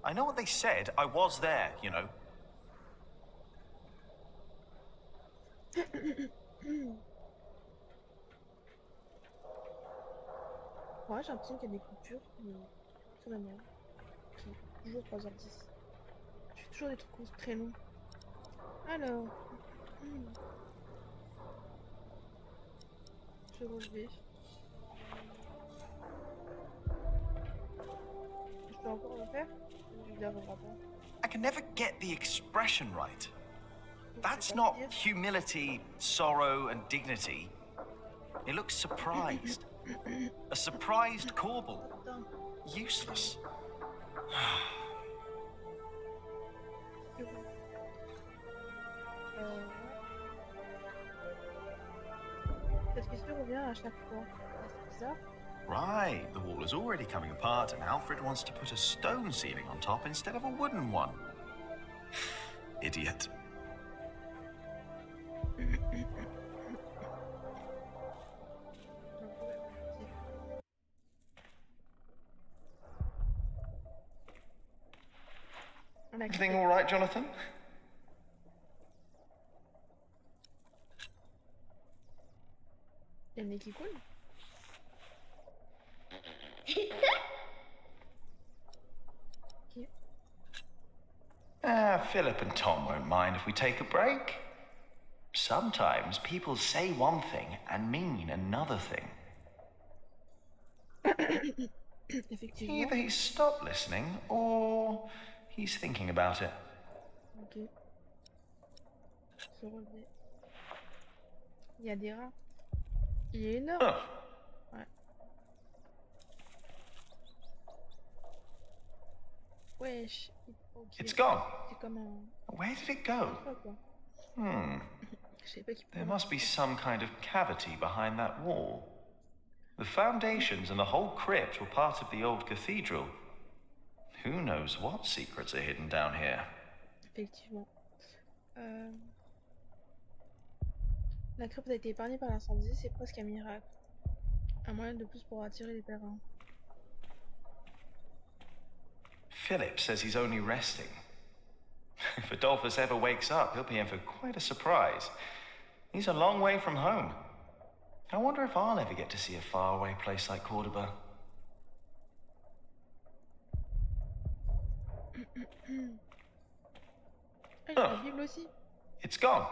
I know what they said. I was there, you know. Ouais, j'ai l'impression qu'il y a des coupures, mais c'est la merde. Ok, toujours 3h10. Je fais toujours des trucs très longs. Alors, je vais relever. Je peux encore le faire? Je n'y arriverai pas. I can never get the expression right. Donc, That's je vais not pas dire. humility, sorrow, and dignity. It looks surprised. A surprised Corbel. Putain, Useless. c'est bon. Cette question revient à chaque fois. C'est bizarre. Right, the wall is already coming apart, and Alfred wants to put a stone ceiling on top instead of a wooden one. Idiot. Everything all right, Jonathan? Il y a le nez qui coule. Ok. Philip and Tom won't mind if we take a break. Sometimes people say one thing and mean another thing. Effectivement. Either he's stopped listening or he's thinking about it. Ok. Se relever. Il y a des rats. Il est énorme. Oh, Ouais. Wesh. Ok. it's gone. C'est comme un... Where did it go? Quoi, quoi. Je savais pas qu'il There pouvait... must be some kind of cavity behind that wall. The foundations and the whole crypt were part of the old cathedral. Who knows what secrets are hidden down here? Effectivement. La crypte a été épargnée par l'incendie, c'est presque un miracle. Un moyen de plus pour attirer les pèlerins. Philip says he's only resting. If Adolphus ever wakes up, he'll be in for quite a surprise. He's a long way from home. I wonder if I'll ever get to see a faraway place like Cordoba. Ah, il y a la Bible aussi. It's gone.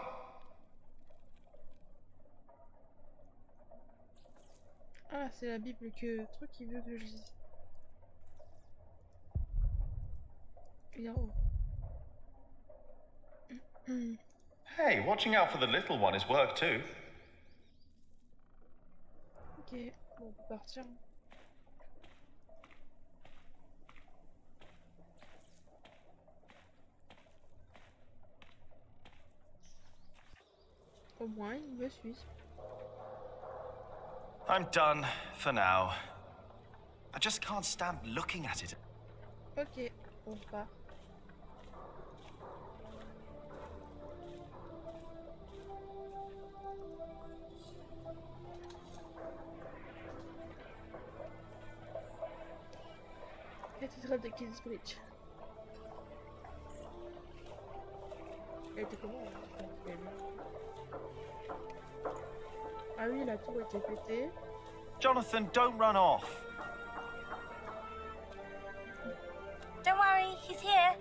Ah, c'est la Bible que truc qui veut que je lise. Il est en haut. Hey, watching out for the little one is work too. Ok, bon, on peut partir. Au moins, il me suit. I'm done for now. I just can't stand looking at it. Ok, on part. Cathédrale de Kingsbridge. Elle était comment Ah oui, la tour était pétée. Jonathan, don't run off. Don't worry, he's here.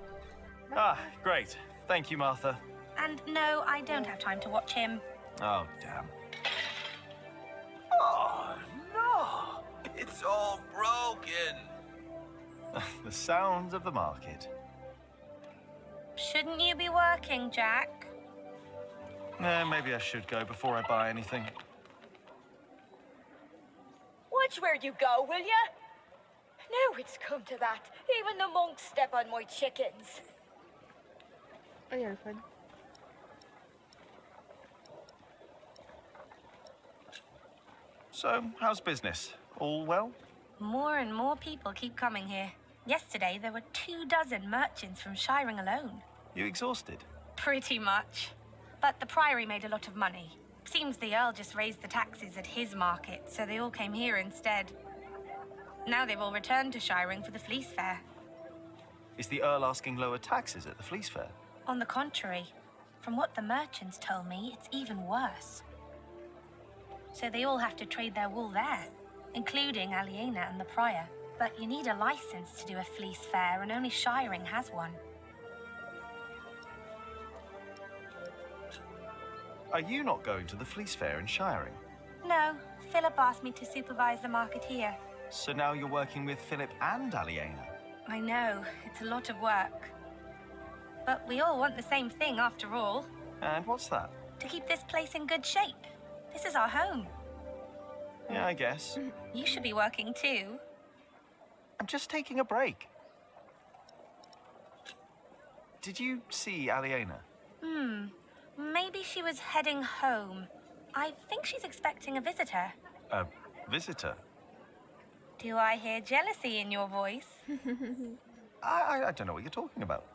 Ah, great. Thank you, Martha. And no, I don't have time to watch him. Oh, damn. Oh, no! It's all broken! The sounds of the market. Shouldn't you be working, Jack? Maybe I should go before I buy anything. Watch where you go, will ya? Now it's come to that. Even the monks step on my chickens. Ah, il y a le fan. So, how's business? All well? More and more people keep coming here. Yesterday, there were 24 merchants from Shiring alone. You exhausted? Pretty much. But the Priory made a lot of money. Seems the Earl just raised the taxes at his market, so they all came here instead. Now they've all returned to Shiring for the Fleece Fair. Is the Earl asking lower taxes at the Fleece Fair? On the contrary, from what the merchants told me, it's even worse. So they all have to trade their wool there, including Aliena and the Prior. But you need a license to do a fleece fair, and only Shiring has one. Are you not going to the Fleece Fair in Shiring? No, Philip asked me to supervise the market here. So now you're working with Philip and Aliena? I know, it's a lot of work. But we all want the same thing after all. And what's that? To keep this place in good shape. This is our home. Yeah, I guess. You should be working too. I'm just taking a break. Did you see Aliena? Maybe she was heading home. I think she's expecting a visitor. A visitor? Do I hear jealousy in your voice? I don't know what you're talking about.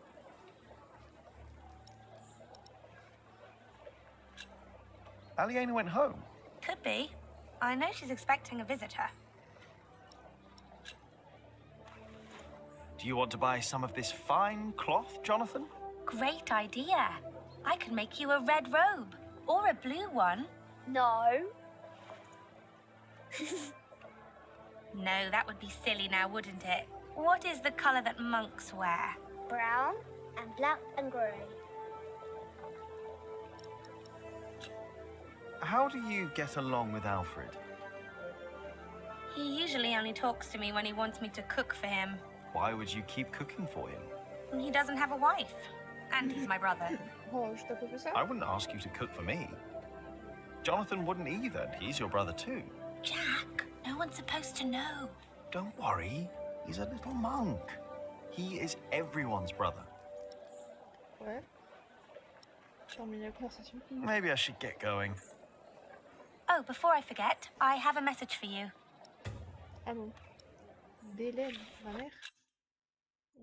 Aliena went home. Could be. I know she's expecting a visitor. Do you want to buy some of this fine cloth, Jonathan? Great idea. I could make you a red robe. Or a blue one. No. No, that would be silly now, wouldn't it? What is the colour that monks wear? Brown and black and grey. How do you get along with Alfred? He usually only talks to me when he wants me to cook for him. Why would you keep cooking for him? He doesn't have a wife. And he's my brother. Oh, je tape ça? I wouldn't ask you to cook for me. Jonathan wouldn't either. He's your brother too. Jack, no one's supposed to know. Don't worry. He's a little monk. He is everyone's brother. Ouais. Termine la conversation. Maybe I should get going. Oh, before I forget, I have a message for you. Ah bon. D'Hélène, ma mère.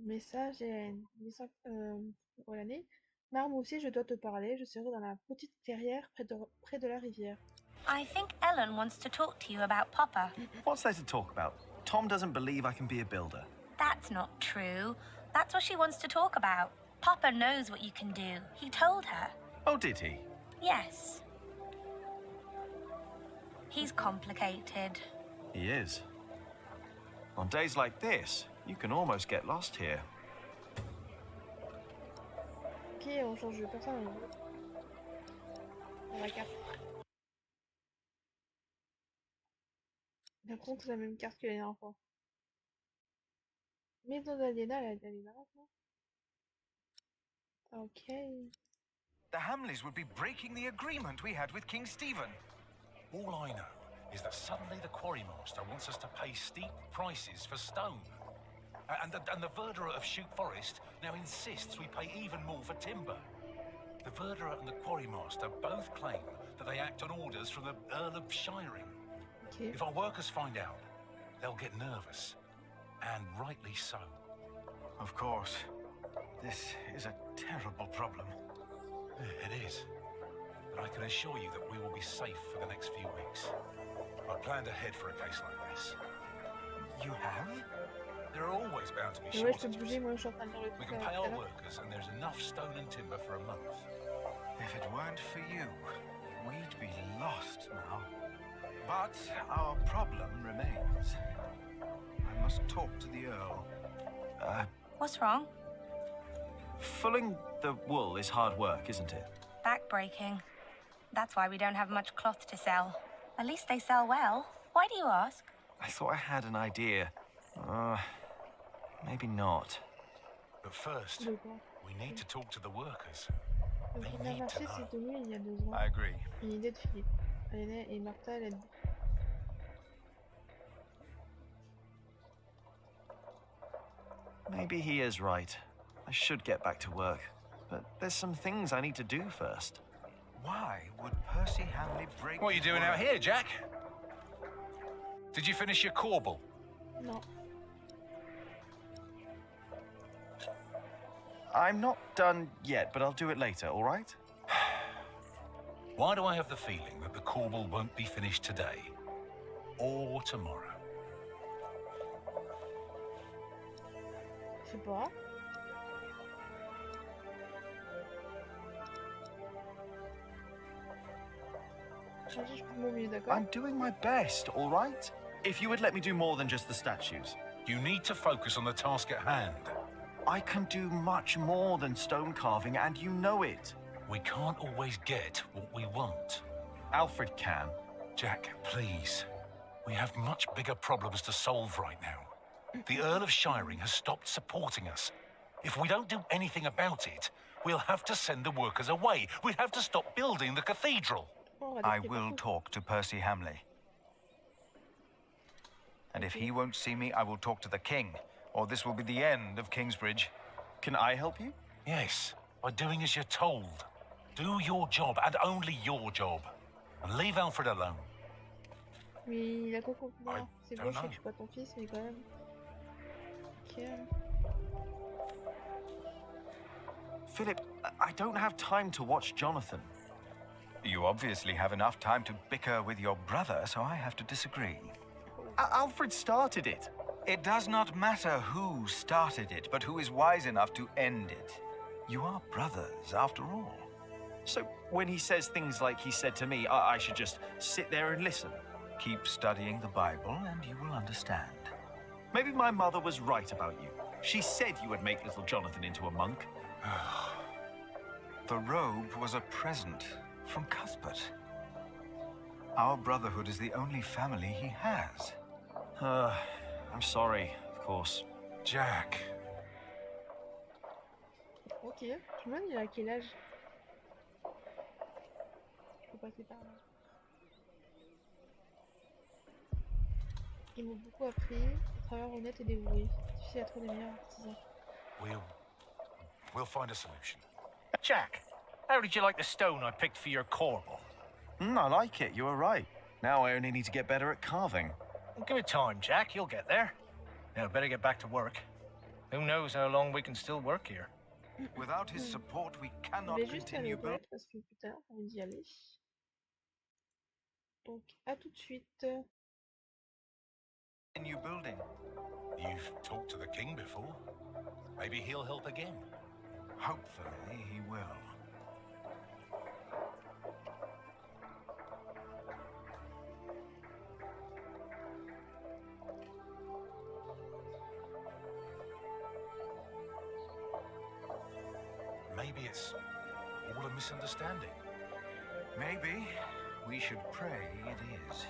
Message Hélène. Voilà l'année. Marre, moi aussi, je dois te parler. Je serai dans la petite clairière près de la rivière. I think Ellen wants to talk to you about Papa. What's there to talk about? Tom doesn't believe I can be a builder. That's not true. That's what she wants to talk about. Papa knows what you can do. He told her. Oh, did he? Yes. He's complicated. He is. On days like this, you can almost get lost here. Ok, on change de personne. On la carte. Par contre, c'est la même carte que la dernière fois. Maison d'Aliena, elle est là maintenant. Ok. The Hamleys would be breaking the agreement we had with King Stephen. All I know is that suddenly the quarry master wants us to pay steep prices for stone. And the verderer of Shoot Forest now insists we pay even more for timber. The verderer and the quarry master both claim that they act on orders from the Earl of Shiring. Ok. If our workers find out, they'll get nervous. And rightly so. Of course. This is a terrible problem. It is. But I can assure you that we will be safe for the next few weeks. I planned ahead for a case like this. You have? There are always bound to be Et ouais, je peux bouger, shortages. moi je suis en train de faire le We truc can tout pay à our l'heure. workers and there's enough stone and timber for a month. If it weren't for you, we'd be lost now. But our problem remains. I must talk to the Earl. What's wrong? Fulling the wool is hard work, isn't it? Backbreaking. That's why we don't have much cloth to sell. At least they sell well. Why do you ask? I thought I had an idea. Maybe not. But first, De quoi? we need to talk to the workers. Le They premier need to marché know. s'est tenu il y a 2 ans. I agree. Une idée de Philippe. Aliena et Martha, elle a dit. Maybe he is right. I should get back to work. But there's some things I need to do first. Why would Percy Hamley break... What are you doing out here, Jack? Did you finish your corbel? Non. I'm not done yet, but I'll do it later, all right? Why do I have the feeling that the corbel won't be finished today? Or tomorrow? Je sais pas. Je fais de mon mieux, d'accord? I'm doing my best, all right? If you would let me do more than just the statues. You need to focus on the task at hand. I can do much more than stone carving, and you know it. We can't always get what we want. Alfred can. Jack, please. We have much bigger problems to solve right now. The Earl of Shiring has stopped supporting us. If we don't do anything about it, we'll have to send the workers away. We'll have to stop building the cathedral. Oh, I will talk to Percy Hamley. And if he won't see me, I will talk to the king, or this will be the end of Kingsbridge. Can I help you? Yes, by doing as you're told. Do your job, and only your job. And leave Alfred alone. Oui, la coco. I Non, c'est don't bon, je sais know. que je suis pas ton fils, mais quand même. Ok. Philip, I don't have time to watch Jonathan. You obviously have enough time to bicker with your brother, so I have to disagree. Alfred started it. It does not matter who started it, but who is wise enough to end it. You are brothers, after all. So when he says things like he said to me, I should just sit there and listen. Keep studying the Bible and you will understand. Maybe my mother was right about you. She said you would make little Jonathan into a monk. The robe was a present from Cuthbert. Our brotherhood is the only family he has. I'm sorry, of course. Jack. Ok. Je me demande, il a quel âge? Je peux passer par là. Ils m'ont beaucoup appris, un travail honnête et dévoué. Difficile à trouver des meilleurs artisans. We'll find a solution. Jack, how did you like the stone I picked for your corbel? I like it, you were right. Now I only need to get better at carving. Well, give it time, Jack. You'll get there. Now, better get back to work. Who knows how long we can still work here? Without his support, we Je cannot vais juste aller continue aux toilettes parce que putain, j'ai envie d'y aller. Donc, à tout de suite. building. You've talked to the king before. Maybe he'll help again. Hopefully he will. Maybe it's all a misunderstanding. Maybe we should pray it is.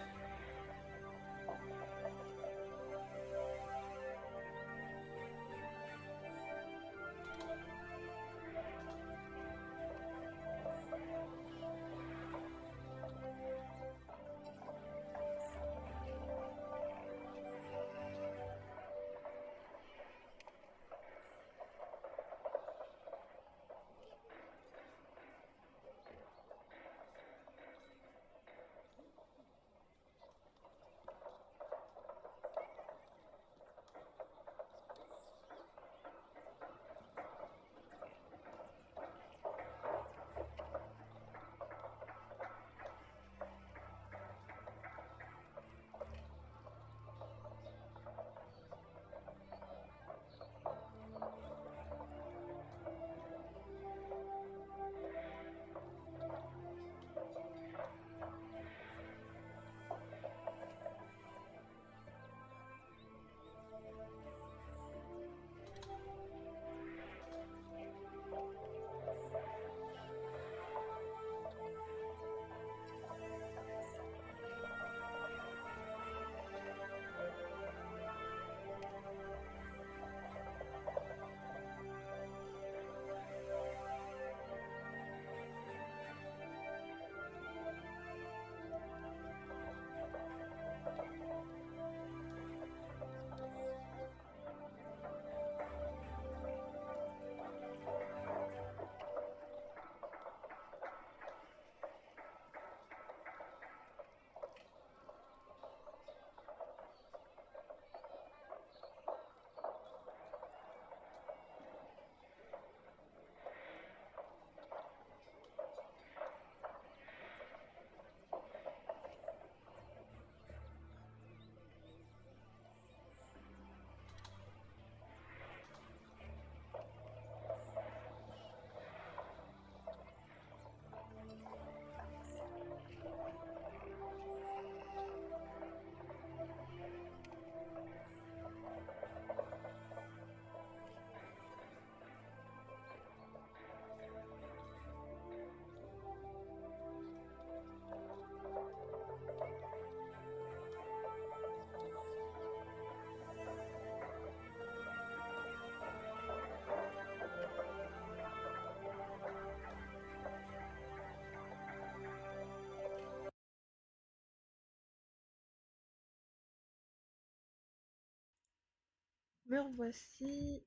Me revoici.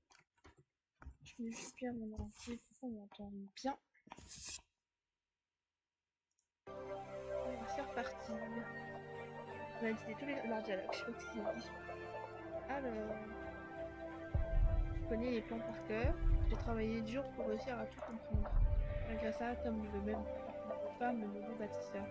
Je mets juste bien mon ordi pour qu'on m'entende bien. Et c'est reparti. On a édité tous leurs dialogues, je sais pas ce qu'ils ont dit. Alors, je connais les plans par cœur. J'ai travaillé dur pour réussir à tout comprendre. Malgré ça, Tom ne veut pas me nommer bâtisseur.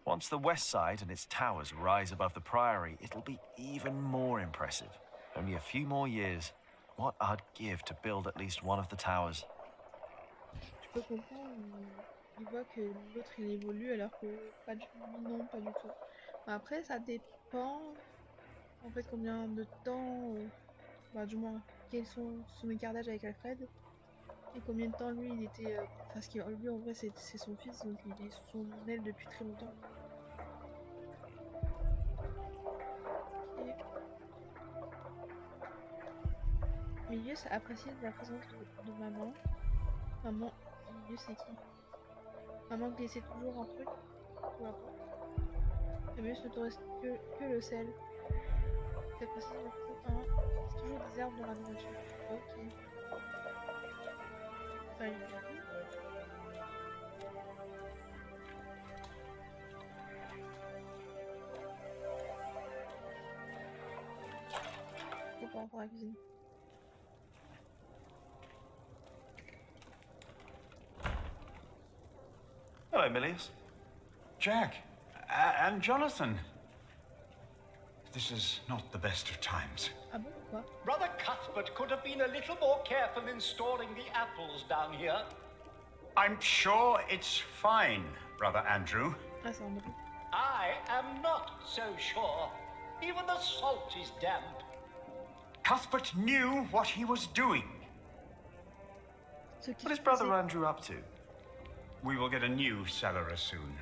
Once the west side and its towers rise above the priory, it'll be even more impressive. Only a few more years. What I'd give to build at least one of the towers. Je peux comprendre, il voit que l'autre il évolue alors que pas du non, pas du tout. Après, ça dépend en fait combien de temps, du moins, quels sont son écart d'âge avec Alfred et combien de temps lui il était. Parce que lui en vrai c'est son fils donc il est sous son aile depuis très longtemps. Ok. Milius apprécie la présence de maman. Maman, Milius c'est qui? Maman glissait toujours un truc sous la porte. Milius ne te reste que le sel. T'apprécies la présence. C'est toujours des herbes dans la nourriture. Ok. Bah, il est cool. Faut pas encore la cuisine. Hello, Milius. Jack, and Jonathan. This is not the best of times. Ah bon, pourquoi? Brother Cuthbert could have been a little more careful in storing the apples down here. I'm sure it's fine, Brother Andrew. Ah, c'est en mode. I am not so sure. Even the salt is damp. Cuthbert knew what he was doing. Ce qui What is se Brother faisait- Andrew up to? We will get a new cellar soon.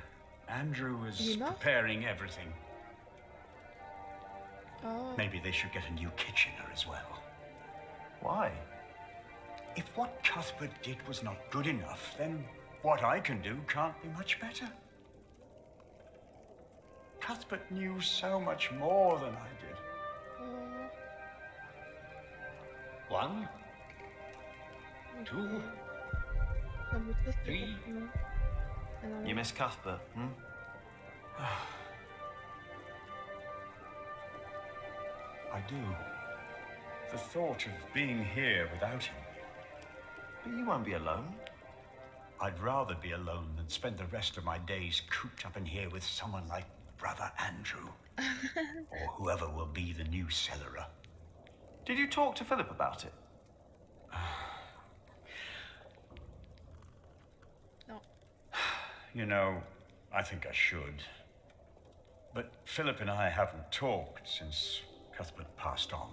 Andrew Il is est mort? preparing everything. Oh. Maybe they should get a new kitchener as well. Why? If what Cuthbert did was not good enough, then what I can do can't be much better. Cuthbert knew so much more than I did. Oh. One, two, Ça me triste Three. complètement. Ah non, You miss Cuthbert, hmm? I do. The thought of being here without him. But you won't be alone. I'd rather be alone than spend the rest of my days cooped up in here with someone like Brother Andrew. Or whoever will be the new cellarer. Did you talk to Philip about it? non. You know, I think I should. But Philip and I haven't talked since Cuthbert passed on.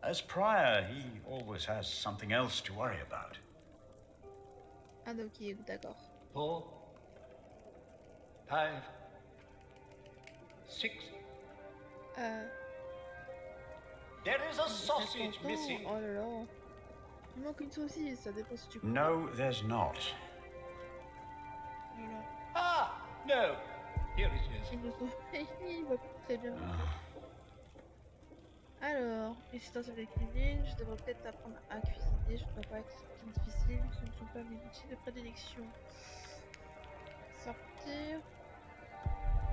As prior, he always has something else to worry about. Ah donc il est d'accord. 4, 5, 6. There is a sausage Attends, missing. oh là là. Il manque une saucisse, ça dépend si tu peux. No, there's not. Voilà. Ah, no. Here it is. Il nous sauve. Il va très bien. Alors, les cités de la cuisine, je devrais peut-être apprendre à cuisiner, je ne dois pas être difficile, ce ne sont pas mes outils de prédilection. Sortir.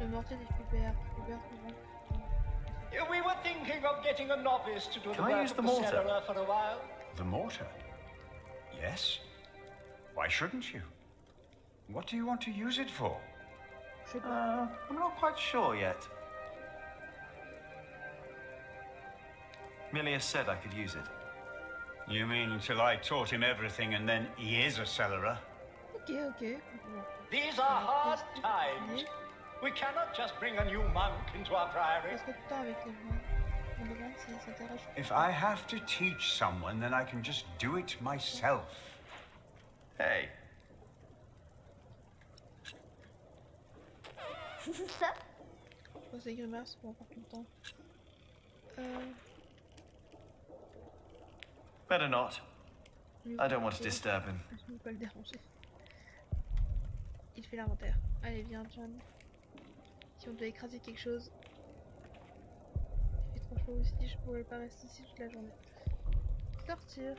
Le mortier des Fulbert. We were thinking of getting a novice to do the Can I work use of the the mortar? cellarer for a while. The mortar? Yes. Why shouldn't you? What do you want to use it for? Je sais pas. I'm not quite sure yet. Milius said I could use it. You mean until I taught him everything and then he is a cellarer? Ok. These are hard times. We cannot just bring a new monk into our priory. Passe trop de temps avec les gens. On demande s'ils s'intéressent. If I have to teach someone, then I can just do it myself. Hey, Je pense que les grimaces vont avoir tout le temps. better not. I don't want to disturb him. Je ne veux pas le déranger. Il fait l'inventaire. Allez, viens, John. Si on doit écraser quelque chose. pas aussi, je pourrais pas rester ici toute la journée. Sortir.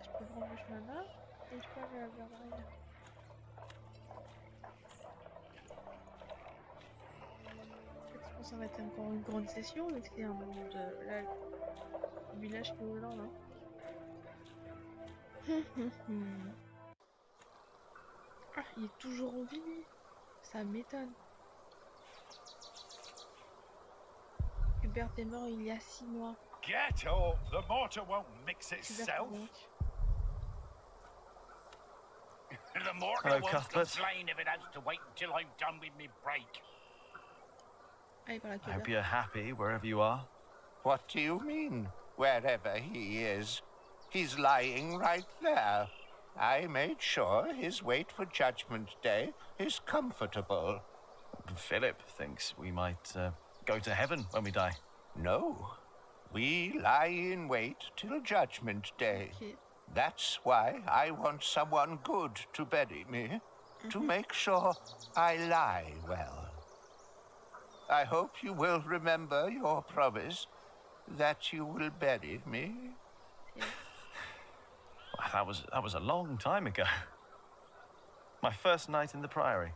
Je peux prendre le chemin là et je peux aller à vers l'arrière. En fait, je pense que ça va être encore une grande session, donc c'est un monde là, le village qui est au nord là. Ah, il est toujours en vie, lui. Ça m'étonne. Hubert est mort il y a 6 mois. Get up! The mortar won't mix Hubert itself. donc. The mortar Hello, won't Cuthbert. complain if it has to wait until I'm done with my break. Ah, il parle à I hope Hubert. you're happy wherever you are. What do you mean, wherever he is? He's lying right there. I made sure his wait for Judgment Day is comfortable. Philip thinks we might go to heaven when we die. No, we lie in wait till Judgment Day. Ok. That's why I want someone good to bury me, to make sure I lie well. I hope you will remember your promise that you will bury me. That was a long time ago. My first night in the Priory.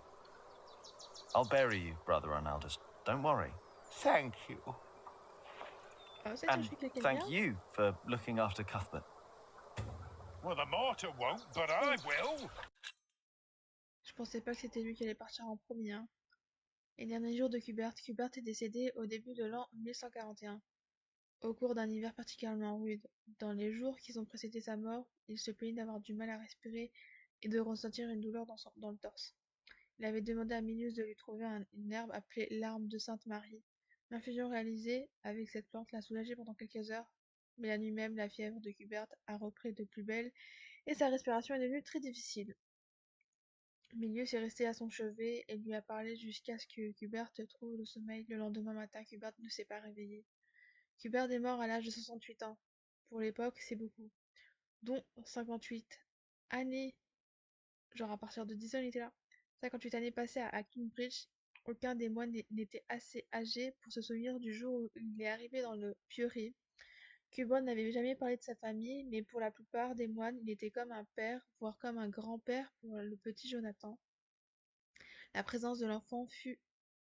I'll bury you, Brother Arnaldus. Don't worry. Thank you. Ah, ça, And tu fais quelqu'un thank bien? you for looking after Cuthbert. Well, the mortar won't, but I will. Je pensais pas que c'était lui qui allait partir en premier. Hein. Les derniers jours de Hubert. Hubert est décédé au début de l'an 1141, au cours d'un hiver particulièrement rude. Dans les jours qui ont précédé sa mort, il se plaignait d'avoir du mal à respirer et de ressentir une douleur dans le torse. Il avait demandé à Milius de lui trouver une herbe appelée l'arme de Sainte Marie. L'infusion réalisée avec cette plante l'a soulagé pendant quelques heures, mais la nuit même, la fièvre de Hubert a repris de plus belle et sa respiration est devenue très difficile. Milius est resté à son chevet et lui a parlé jusqu'à ce que Hubert trouve le sommeil. Le lendemain matin, Hubert ne s'est pas réveillé. Hubert est mort à l'âge de 68 ans. Pour l'époque, c'est beaucoup. Dont 58 années, genre à partir de 10 ans, il était là. 58 années passées à Kingsbridge. Aucun des moines n'était assez âgé pour se souvenir du jour où il est arrivé dans le prieuré. Hubert n'avait jamais parlé de sa famille, mais pour la plupart des moines, il était comme un père, voire comme un grand-père pour le petit Jonathan. La présence de l'enfant fut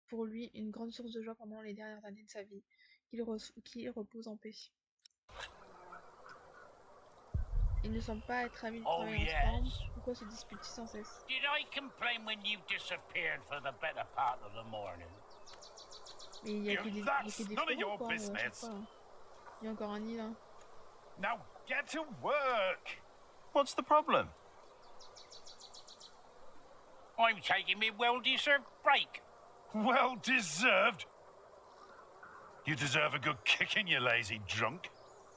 pour lui une grande source de joie pendant les dernières années de sa vie. Qu'il repose en paix. Ils ne semblent pas être amis de travailler ensemble. Pourquoi se disputent-ils sans cesse? Did I complain when you disappeared for the better part of the morning? Mais il y a que des That's fourreaux, none of your quoi, à chaque business. fois, hein. Il y a encore un nid là. Now get to work. What's the problem? I'm taking me well-deserved break. Well deserved. You deserve a good kicking, you lazy drunk.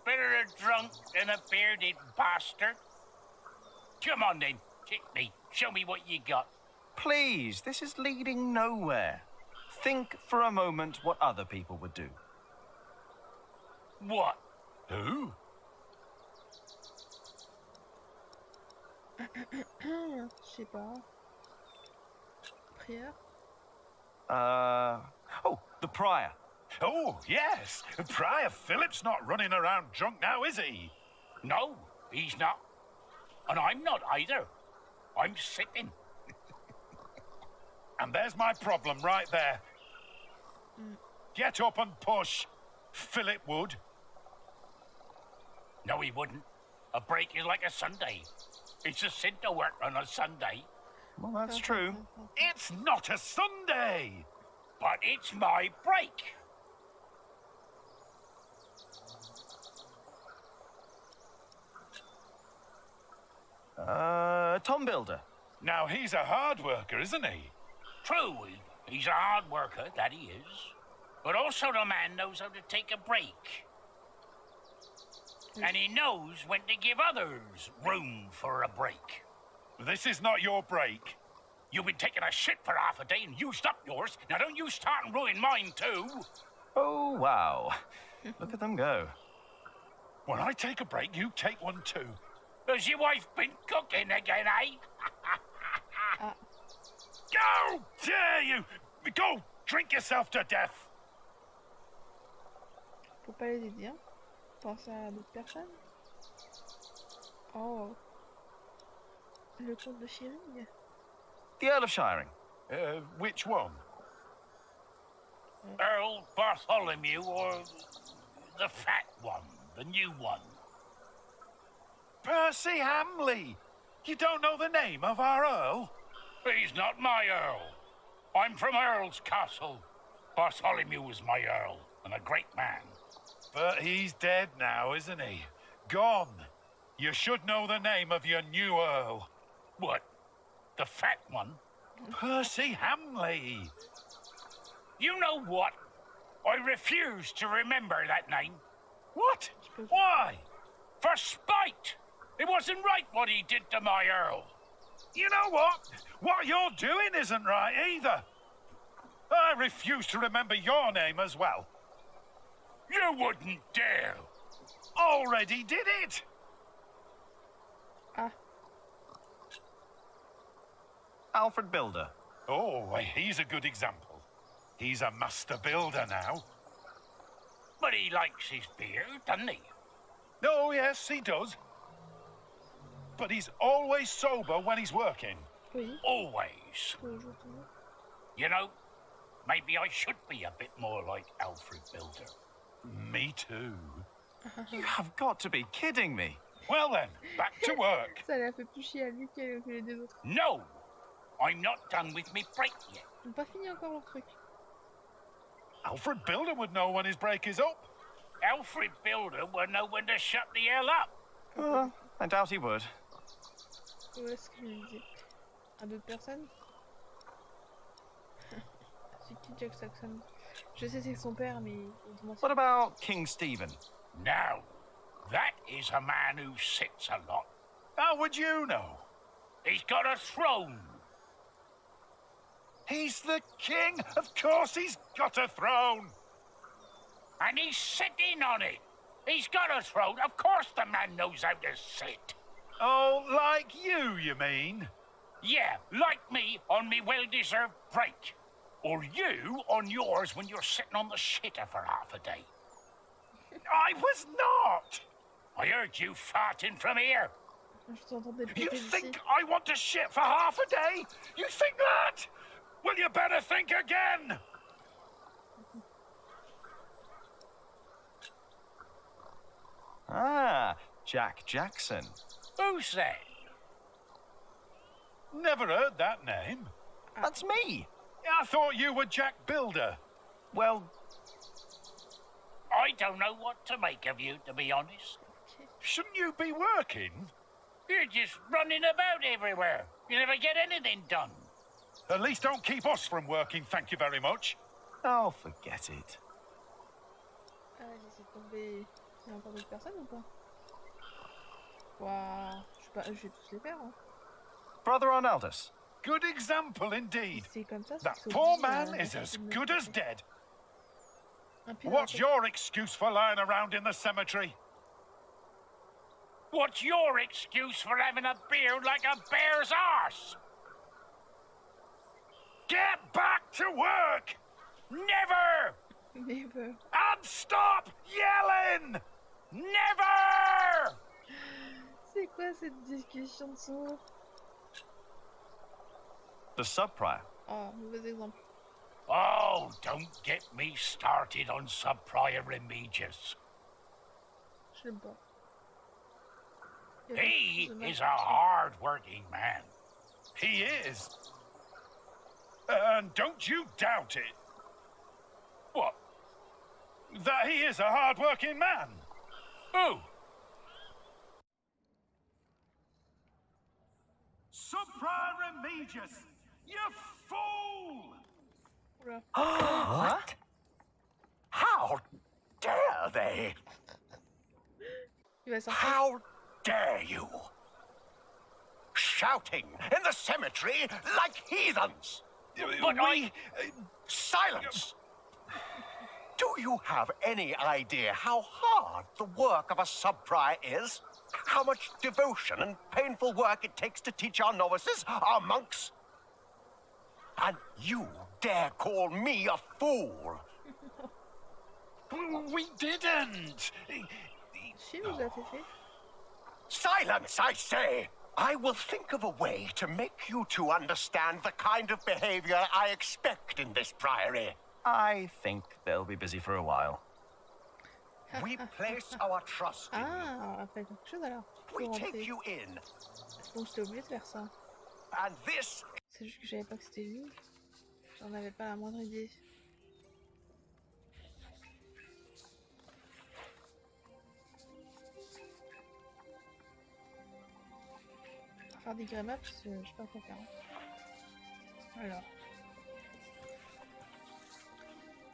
Better a drunk than a bearded bastard. Come on then, kick me. Show me what you got. Please, this is leading nowhere. Think for a moment what other people would do. What? Who? Je sais pas. Prière? Oh, the Prior. Oh, yes. Prior Philip's not running around drunk now, is he? No, he's not. And I'm not either. I'm sitting. And there's my problem right there. Get up and push. Philip would. No, he wouldn't. A break is like a Sunday. It's a sin to work on a Sunday. Well, that's true. It's not a Sunday. But it's my break. Tom Builder. Now, he's a hard worker, isn't he? True, he's a hard worker, that he is. But also the man knows how to take a break. And he knows when to give others room for a break. This is not your break. You've been taking a shit for half a day and used up yours. Now don't you start and ruin mine too. Oh, wow. Look at them go. When I take a break, you take one too. Has your wife been cooking again, eh? Ah, Go! Dare you! Go! Drink yourself to death! faut pas les aider, hein. Pense à d'autres personnes. Oh. Le comte de Shiring. The Earl of Shiring. Which one? Earl Bartholomew or the fat one, the new one? Percy Hamley! You don't know the name of our Earl? He's not my Earl. I'm from Earl's Castle. Bartholomew was my Earl, and a great man. But he's dead now, isn't he? Gone. You should know the name of your new Earl. What? The fat one? Percy Hamley. You know what? I refuse to remember that name. What? Why? For spite! It wasn't right what he did to my Earl. You know what? What you're doing isn't right either. I refuse to remember your name as well. You wouldn't dare. Already did it. Ah, Alfred Builder. Oh, he's a good example. He's a master builder now. But he likes his beer, doesn't he? Oh, yes, he does. But he's always sober when he's working. oui. Always. Toujours, toujours. You know, maybe I should be a bit more like Alfred Builder. Me too. You have got to be kidding me. Well then, back to work. Ça l'a fait plus chier à lui que les deux autres. No! I'm not done with me break yet. Ils n'ont pas fini encore leur truc. Alfred Builder would know when his break is up. Alfred Builder will know when to shut the hell up. I doubt he would. Où est-ce que je le disais? À d'autres personnes? C'est qui Jack Saxon? Je sais c'est son père, mais il What about King Stephen? Now, that is a man who sits a lot. How would you know? He's got a throne. He's the king. Of course he's got a throne. And he's sitting on it. He's got a throne. Of course the man knows how to sit. Oh, like you mean? Yeah, like me on me well-deserved break. Or you on yours when you're sitting on the shitter for half a day. I was not. I heard you farting from here. Je t'entendais You péter think d'ici. I want to shit for half a day? You think that? Well, you better think again. Ah, Jack Jackson. Who's that? Never heard that name. That's me. I thought you were Jack Builder. Well, I don't know what to make of you, to be honest. Shouldn't you be working? You're just running about everywhere. You never get anything done. At least don't keep us from working, thank you very much. oh, forget it. Ah, j'essaie de tomber. Il y a encore d'autres personnes ou pas? Waouh, je vais tous les faire. Hein. Brother Arnaldus. Good example indeed. C'est comme ça, c'est That que c'est poor obligé, man is as good as dead. Un pied dans la What's tête. your excuse for lying around in the cemetery? What's your excuse for having a beard like a bear's arse? Get back to work! Never! Never. And stop yelling! Never! C'est quoi cette discussion de sourds? The sub-prior. Oh, mauvais exemple. Oh, don't get me started on sub-prior Remigius. Je l'aime pas. He is a hard-working man. He is. And don't you doubt it. What? That he is a hard-working man. Who? Sub-Prior Remigius, you fool! Oula. What? How dare they? Il va sortir. How dare you? Shouting in the cemetery like heathens! But Silence! Do you have any idea how hard the work of a sub-prior is? How much devotion and painful work it takes to teach our novices, our monks, And you dare call me a fool? We didn't! Si, vous avez fait. Silence, I say! I will think of a way to make you two understand the kind of behavior I expect in this priory. I think they'll be busy for a while. We place our trust in you. Ah, on rappelle quelque chose alors. We Pour take rentrer. you in. Bon, j'étais obligée de faire ça. And this C'est juste que je savais pas que c'était lui. J'en avais pas la moindre idée. On va faire des grémaps parce que je sais pas quoi faire. Alors.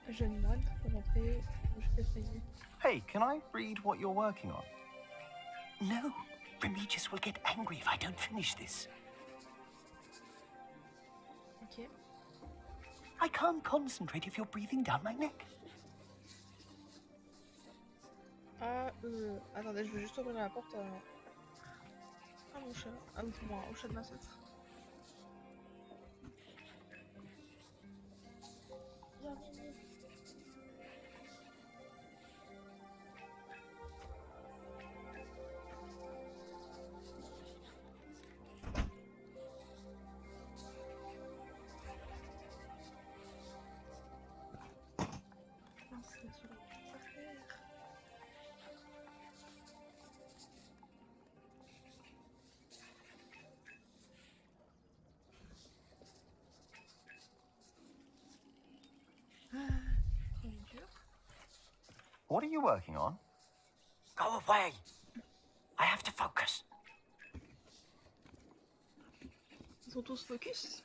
Jeune moine, pour rentrer où je peux payer. Hey, can I read what you're working on? No, Remigius will get angry if I don't finish this. Ok. I can't concentrate if you're breathing down my neck. Ah, attendez, je veux juste ouvrir la porte à mon chat. Ah, ou moi, au chat de ma sœur. Viens, viens, viens. Mince, c'est sur la terre. What are you working on? Go away. I have to focus. Ils sont tous focus.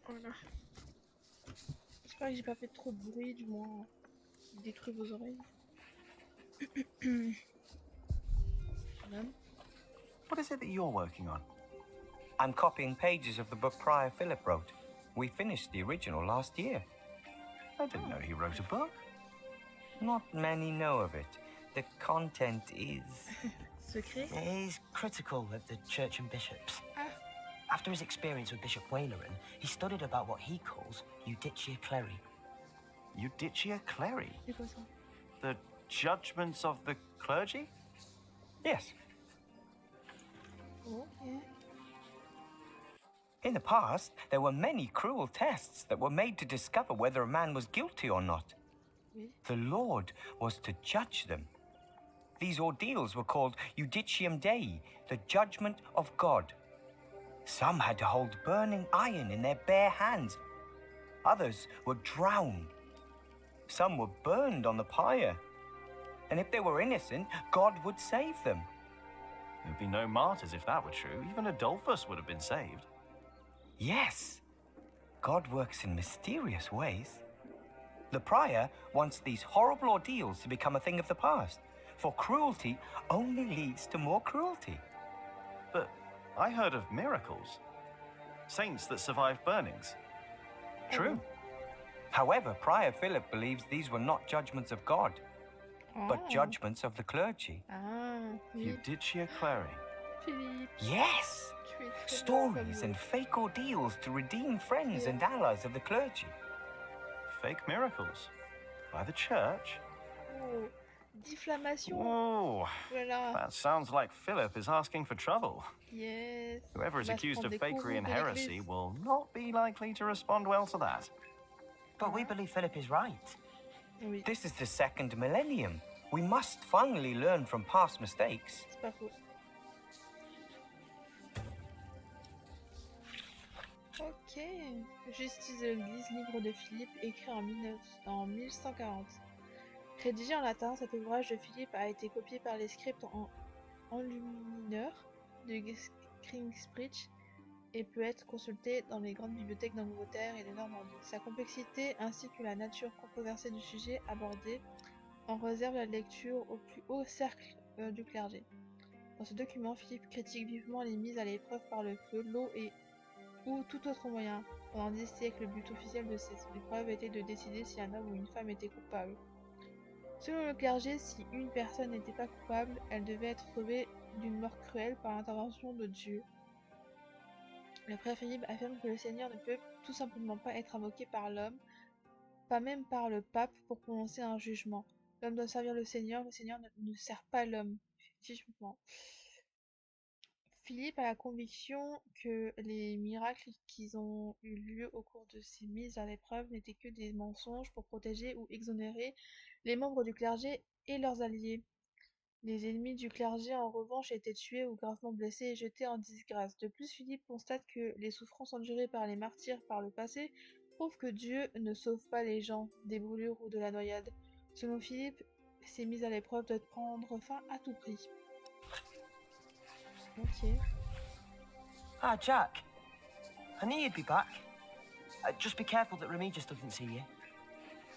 Voilà. J'espère que j'ai pas fait trop de bruit, du moins détruit vos oreilles. Madame. What is it that you're working on? I'm copying pages of the book Prior Philip wrote. We finished the original last year. I didn't know he wrote a book. Not many know of it. The content is... Secret. He's critical of the church and bishops. Ah. After his experience with Bishop Waileran, he studied about what he calls Judicia Cleri. Judicia Cleri? C'est quoi ça? The judgments of the clergy? Yes. Okay. In the past, there were many cruel tests that were made to discover whether a man was guilty or not. Oui. The Lord was to judge them. These ordeals were called Judicium Dei, the judgment of God. Some had to hold burning iron in their bare hands. Others were drowned. Some were burned on the pyre. And if they were innocent, God would save them. There'd be no martyrs if that were true. Even Adolphus would have been saved. Yes, God works in mysterious ways. The prior wants these horrible ordeals to become a thing of the past, for cruelty only leads to more cruelty. But I heard of miracles. Saints that survived burnings. True. However, Prior Philip believes these were not judgments of God, but judgments of the clergy. Ah, oui. Judicia Cleri. Philippe. Yes! Tu es très Stories bon and fake ordeals to redeem friends and allies of the clergy. Fake miracles. By the church? Oh, diffamation. Oh, Voilà. that sounds like Philip is asking for trouble. Yes. Whoever is Il va se accused prendre of des fakery and coups de heresy l'église. will not be likely to respond well to that. But we believe Philip is right. Oui, This is the second millennium. We must finally learn from past mistakes. c'est pas faux. Ok. Justice de l'Église, livre de Philippe, écrit en 1140. Rédigé en latin, cet ouvrage de Philippe a été copié par les scripts en enlumineur de Kingsbridge et peut être consulté dans les grandes bibliothèques d'Angleterre et de Normandie. Sa complexité ainsi que la nature controversée du sujet abordé en réserve la lecture au plus haut cercle du clergé. Dans ce document, Philippe critique vivement les mises à l'épreuve par le feu, l'eau et ou tout autre moyen. Pendant 10 siècles, le but officiel de ces épreuves était de décider si un homme ou une femme était coupable. Selon le clergé, si une personne n'était pas coupable, elle devait être sauvée d'une mort cruelle par l'intervention de Dieu. Le frère Philippe affirme que le Seigneur ne peut tout simplement pas être invoqué par l'homme, pas même par le pape, pour prononcer un jugement. L'homme doit servir le Seigneur ne sert pas l'homme. Effectivement. Philippe a la conviction que les miracles qui ont eu lieu au cours de ces mises à l'épreuve n'étaient que des mensonges pour protéger ou exonérer les membres du clergé et leurs alliés. Les ennemis du clergé, en revanche, étaient tués ou gravement blessés et jetés en disgrâce. De plus, Philippe constate que les souffrances endurées par les martyrs par le passé prouvent que Dieu ne sauve pas les gens des brûlures ou de la noyade. Selon Philippe, ces mises à l'épreuve doivent prendre fin à tout prix. Ok. Ah, Jack. I knew you'd be back. Just be careful that Remigius doesn't see you.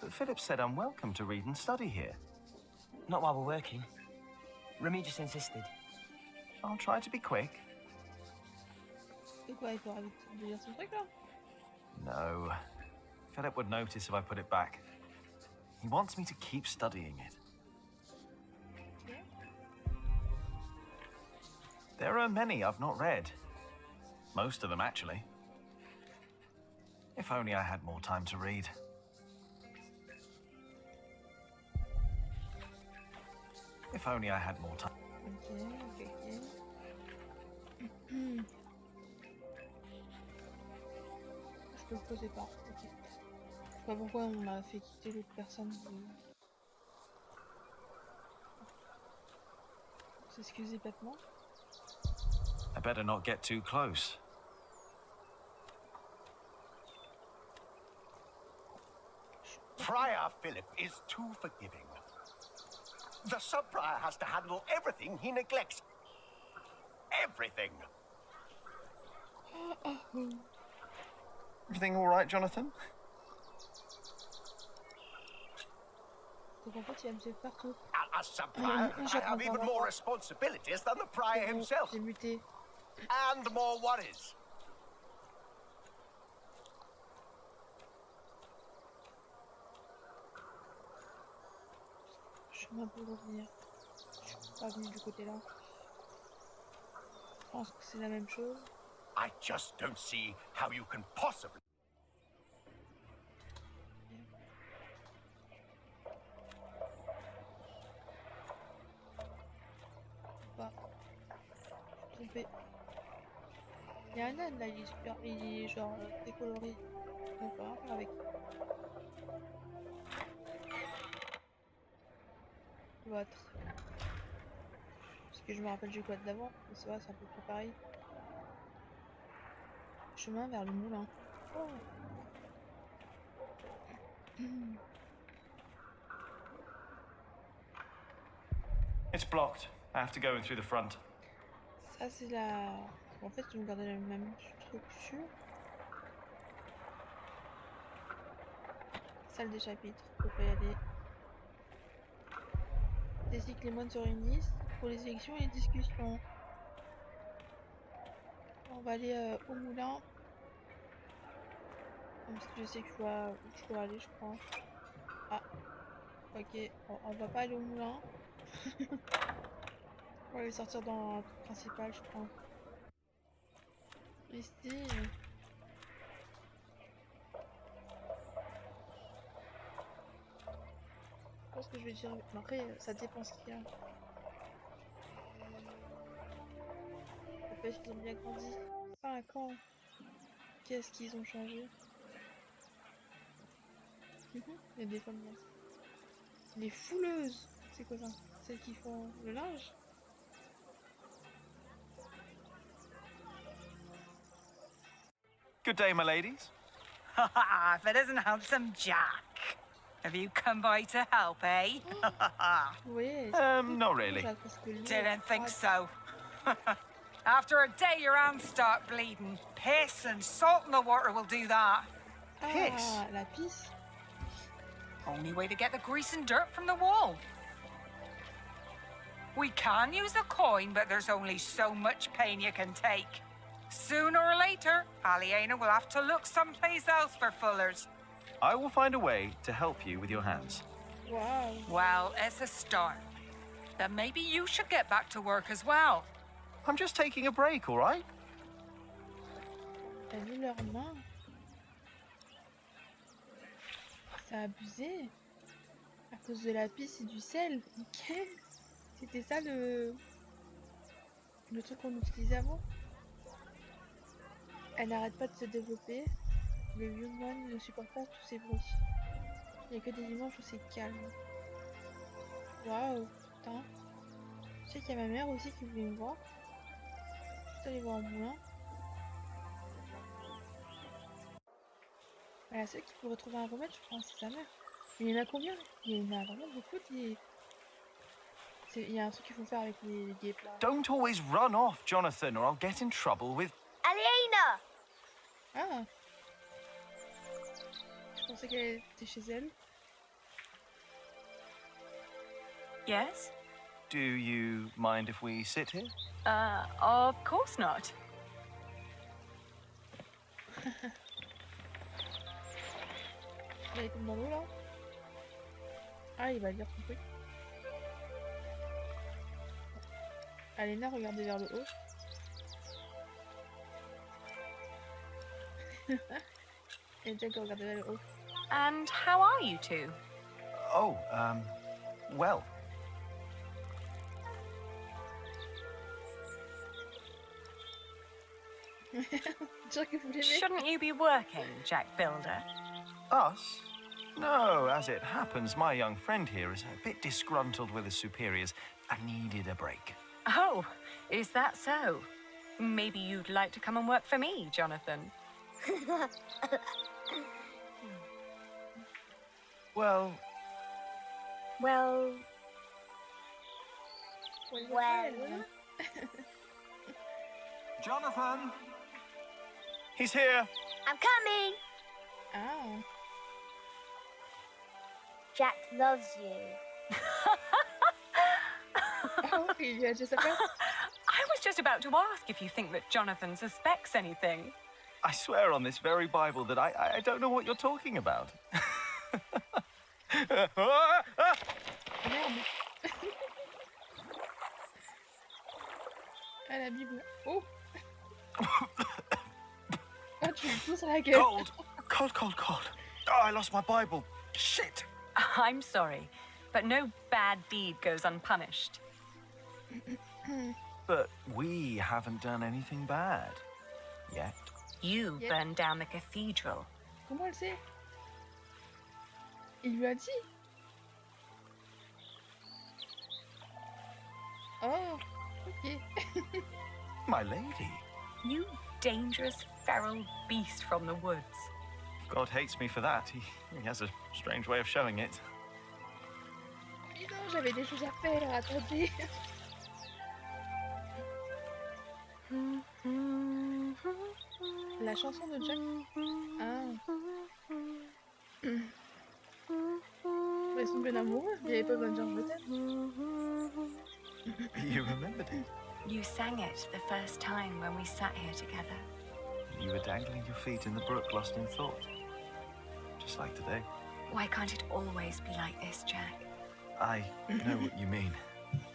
But Philip said I'm welcome to read and study here. Not while we're working. Remigius insisted. I'll try to be quick. Et quoi, il faut arrêter de lire son truc là? No. Philip would notice if I put it back. He wants me to keep studying it. Okay. There are many I've not read. Most of them, actually. If only I had more time to read. If only I had more time. Ok. Je peux le poser pas. Ok. Je sais pas pourquoi on m'a fait quitter l'autre personne. S'excuser bêtement. I better not get too close. Friar Philip is too forgiving. The sub-prior has to handle everything he neglects. Everything. Everything all right, Jonathan? Donc en fait, il va me suivre partout. As sub-prior, I have even more responsibilities than the prior himself. J'ai muté. And more worries. Chemin pour revenir. Je suis pas venu du côté là. Je pense que c'est la même chose. I just don't see how you can possibly. Pas. Trompé. Il y a un âne là, il est super. Il est genre décoloré. Donc on va faire avec. Votre. Parce que je me rappelle du code d'avant, mais c'est vrai, c'est à peu près pareil. Chemin vers le moulin. Oh. It's blocked. I have to go in through the front. Ça c'est la... En fait, ils ont gardé la même structure. Salle des chapitres, faut pas y aller. C'est ici que les moines se réunissent pour les élections et les discussions. On va aller au moulin. Parce que je sais que je dois, où je dois aller, je crois. Ah, ok, on va pas aller au moulin. On va aller sortir dans la truc principal, je crois. Ici. Je pense que je vais dire. Mais après, ça dépend ce qu'il y a. Parce qu'ils ont bien grandi. 5 ans. Qu'est-ce qu'ils ont changé? Il y a des femmes là. Les fouleuses. C'est quoi ça? Celles qui font le linge? Good day, my ladies. If it isn't handsome Jack. Have you come by to help, eh? Oui. Not really. Didn't think so. After a day your hands start bleeding. Piss and salt in the water will do that. Piss? Ah, la pisse. Only way to get the grease and dirt from the wall. We can use a coin, but there's only so much pain you can take. Sooner or later, Aliena will have to look someplace else for fullers. I will find a way to help you with your hands. Wow. Well, it's a start. Then maybe you should get back to work as well. I'm just taking a break, all right? T'as vu leurs mains? C'est abusé. À cause de la pisse et du sel. Nickel. C'était ça le truc qu'on utilisait avant. Elle n'arrête pas de se développer. Le human ne supporte pas tous ces bruits. Il n'y a que des dimanches où c'est calme. Waouh, putain. Je sais qu'il y a ma mère aussi qui voulait me voir. Je suis allée voir au moulin. La seule qui pourrait trouver un remède, je pense, c'est sa mère. Mais il y en a combien? Il y en a vraiment beaucoup des... Il y a un truc qu'il faut faire avec les guêpes là. Don't always run off, Jonathan, or I'll get in trouble with... Aliena! Ah! Je pensais qu'elle était chez elle. Yes? Do you mind if we sit here? Of course not. Il tombe dans l'eau là. Ah, il va lire son truc. Alena, regardez vers le haut. Et Jack, regardez vers le haut. And how are you two? Oh, well. Jack, vous l'aimez? Shouldn't you be working, Jack Builder? Us? No, as it happens, my young friend here is a bit disgruntled with his superiors and needed a break. Oh, is that so? Maybe you'd like to come and work for me, Jonathan. Well... Well... Jonathan! He's here! I'm coming! Ah. Jack loves you. Oh, il lui a déjà sa place. I was just about to ask if you think that Jonathan suspects anything. I swear on this very Bible that I don't know what you're talking about. Merde. Ah, la Bible. Oh. Ah, tu lui pousses la gueule. Cold. Oh, I lost my Bible. Shit. I'm sorry, but no bad deed goes unpunished. But we haven't done anything bad. Yet. You burned down the cathedral. Comment elle sait? Il lui a dit. Oh, ok. My lady. You dangerous feral beast from the woods. God hates me for that. He has a strange way of showing it. Mais non, j'avais des choses à faire, attendez. La chanson de Jack. Ah. Ils sont bien amoureux, il n'y avait pas besoin de dire je t'aime. You remembered it. You sang it the first time when we sat here together. You were dangling your feet in the brook, lost in thought. Just like today. Why can't it always be like this, Jack? I know what you mean.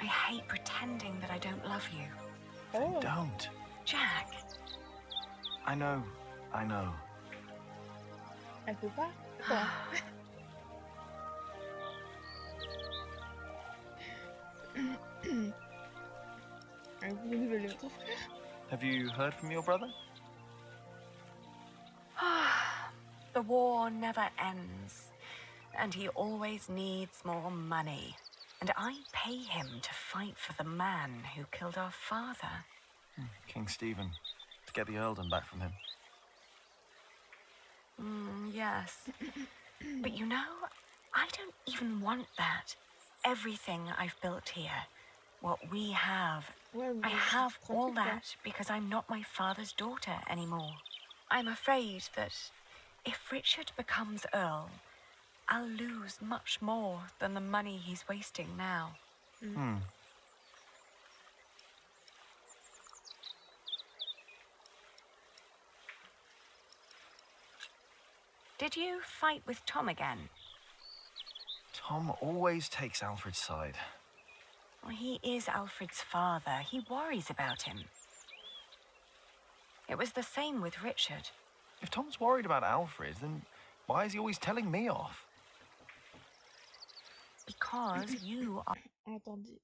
I hate pretending that I don't love you. Oh. Don't. Jack. I know. Elle peut pas? Quoi? Vous nouvelles de ton frère? Have you heard from your brother? The war never ends, and he always needs more money. And I pay him to fight for the man who killed our father. King Stephen, to get the earldom back from him. Yes. But you know, I don't even want that. Everything I've built here, what we have, I have all that because I'm not my father's daughter anymore. I'm afraid that if Richard becomes Earl, I'll lose much more than the money he's wasting now. Did you fight with Tom again? Tom always takes Alfred's side. Well, he is Alfred's father. He worries about him. It was the same with Richard. If Tom's worried about Alfred, then why is he always telling me off? Because you are... Attendez.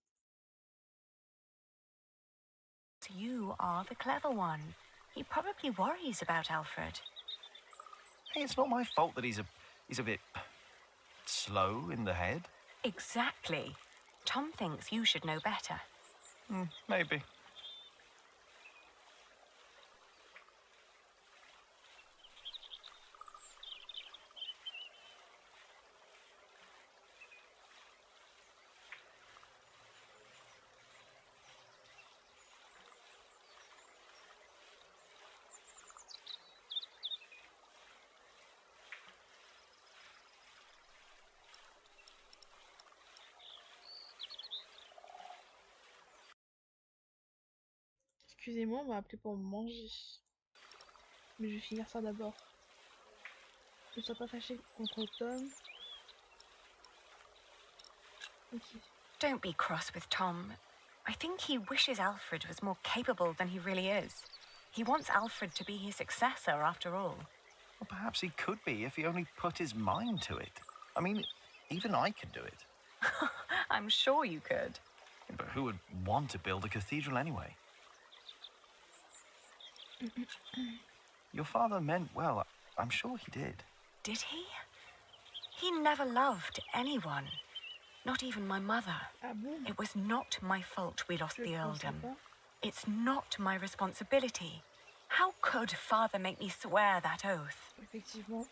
You are the clever one. He probably worries about Alfred. Hey, it's not my fault that he's a bit slow in the head. Exactly. Tom thinks you should know better. Maybe. Excusez-moi, on m'a appelé pour manger. Mais je vais finir ça d'abord. Ne sois pas fâché contre Tom. Ok. Don't be cross with Tom. I think he wishes Alfred was more capable than he really is. He wants Alfred to be his successor, after all. Well, perhaps he could be if he only put his mind to it. I mean, even I could do it. I'm sure you could. But who would want to build a cathedral anyway? Your father meant well. I'm sure he did. Did he? He never loved anyone. Not even my mother. It was not my fault we lost the earldom. It's not my responsibility. How could father make me swear that oath? Effectivement.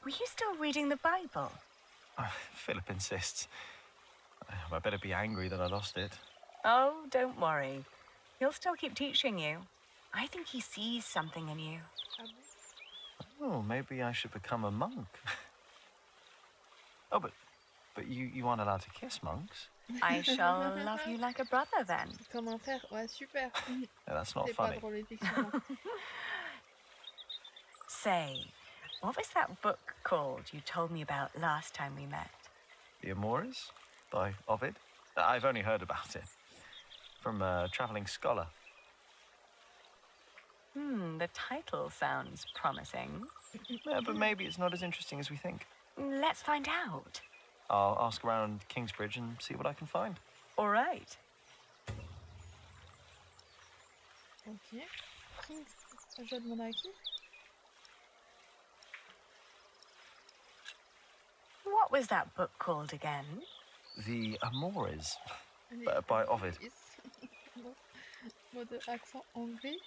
Were you still reading the Bible? Philip insists. I better be angry that I lost it. Oh, don't worry. He'll still keep teaching you. I think he sees something in you. Oh, maybe I should become a monk. Oh, but you aren't allowed to kiss monks. I shall love you like a brother then. Comme un frère, ouais, super. Yeah, that's not funny. Pas drôle, effectivement. Say, what was that book called you told me about last time we met? The Amores by Ovid. I've only heard about it from a traveling scholar. The title sounds promising. Yeah, but maybe it's not as interesting as we think. Let's find out. I'll ask around Kingsbridge and see what I can find. All right. Ok. Je dois demander à qui? What was that book called again? The Amores by Ovid. Mode accent anglais.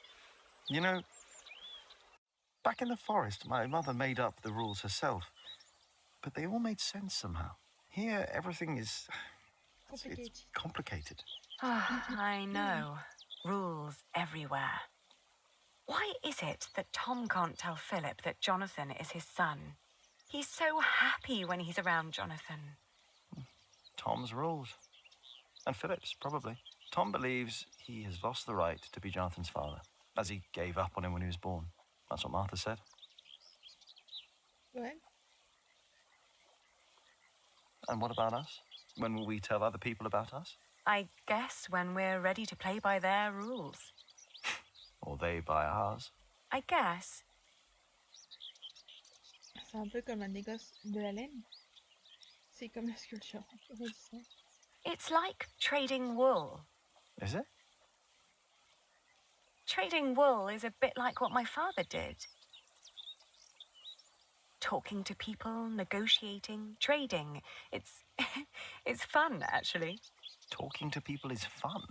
You know, back in the forest, my mother made up the rules herself, but they all made sense somehow. Here, everything is... It's complicated. I know. Rules everywhere. Why is it that Tom can't tell Philip that Jonathan is his son? He's so happy when he's around Jonathan. Tom's rules. And Philip's, probably. Tom believes he has lost the right to be Jonathan's father, as he gave up on him when he was born. That's what Martha said. Ouais. And what about us? When will we tell other people about us? I guess when we're ready to play by their rules. Or they by ours. I guess. C'est un peu comme un négoce de la laine. C'est comme la sculpture. It's like trading wool. Is it? Trading wool is a bit like what my father did. Talking to people, negotiating, trading. It's fun, actually. Talking to people is fun.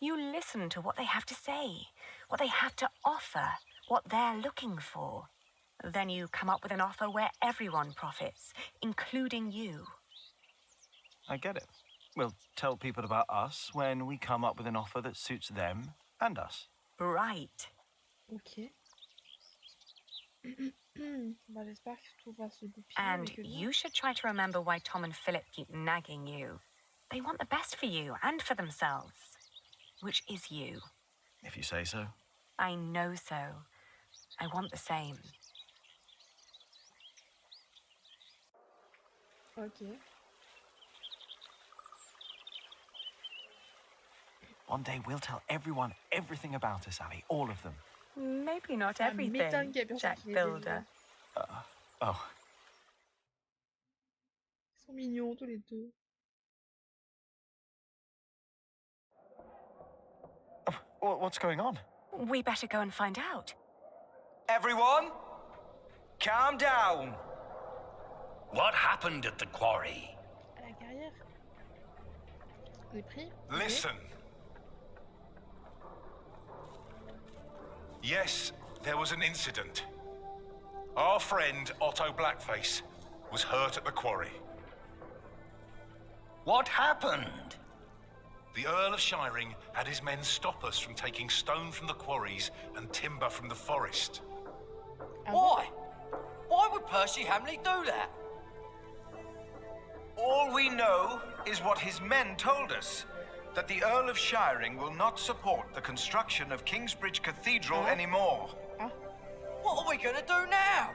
You listen to what they have to say, what they have to offer, what they're looking for. Then you come up with an offer where everyone profits, including you. I get it. We'll tell people about us when we come up with an offer that suits them and us. Right. Ok. Bah, j'espère que tout va se goupiller. And you should try to remember why Tom and Philip keep nagging you. They want the best for you and for themselves. Which is you. If you say so. I know so. I want the same. Ok. One day we'll tell everyone everything about us, Ali. All of them. Maybe not everything, Jack Builder. Oh. Ils sont mignons tous les deux. What's going on? We better go and find out. Everyone, calm down. What happened at the quarry? À la carrière. Les prix. Listen. Yes, there was an incident. Our friend, Otto Blackface, was hurt at the quarry. What happened? The Earl of Shiring had his men stop us from taking stone from the quarries and timber from the forest. Why? Why would Percy Hamley do that? All we know is what his men told us, that the Earl of Shiring will not support the construction of Kingsbridge Cathedral anymore. What are we gonna do now?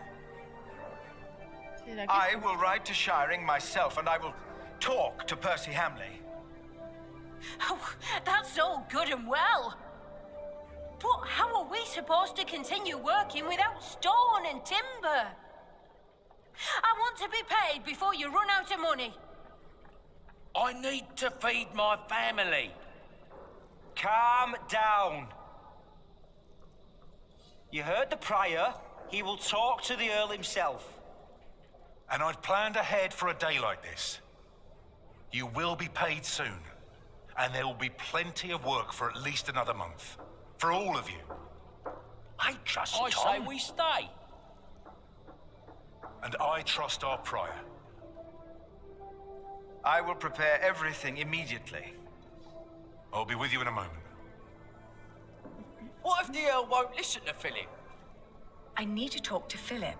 I will ride to Shiring myself, and I will talk to Percy Hamley. Oh, that's all good and well. But how are we supposed to continue working without stone and timber? I want to be paid before you run out of money. I need to feed my family. Calm down. You heard the Prior. He will talk to the Earl himself. And I'd planned ahead for a day like this. You will be paid soon, and there will be plenty of work for at least another month. For all of you. I trust Tom. I say we stay. And I trust our Prior. I will prepare everything immediately. I'll be with you in a moment. What if the Earl won't listen to Philip? I need to talk to Philip.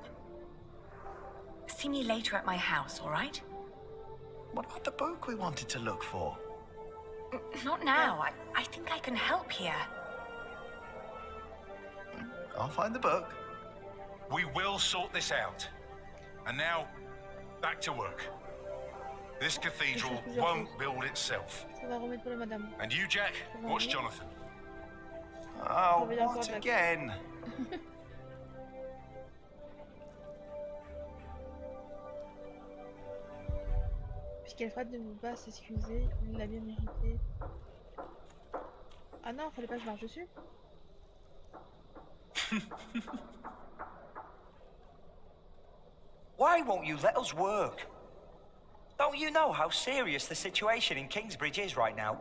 See me later at my house, all right? What about the book we wanted to look for? Not now. I think I can help here. I'll find the book. We will sort this out. And now, back to work. This cathedral won't build itself. Ça va remettre pour la madame. And you, Jack, watch Jonathan. Oh, what again? Puisqu'Alfred ne veut pas s'excuser, il l'a bien mérité. Ah non, fallait pas que je marche dessus. Why won't you let us work? Don't you know how serious the situation in Kingsbridge is right now?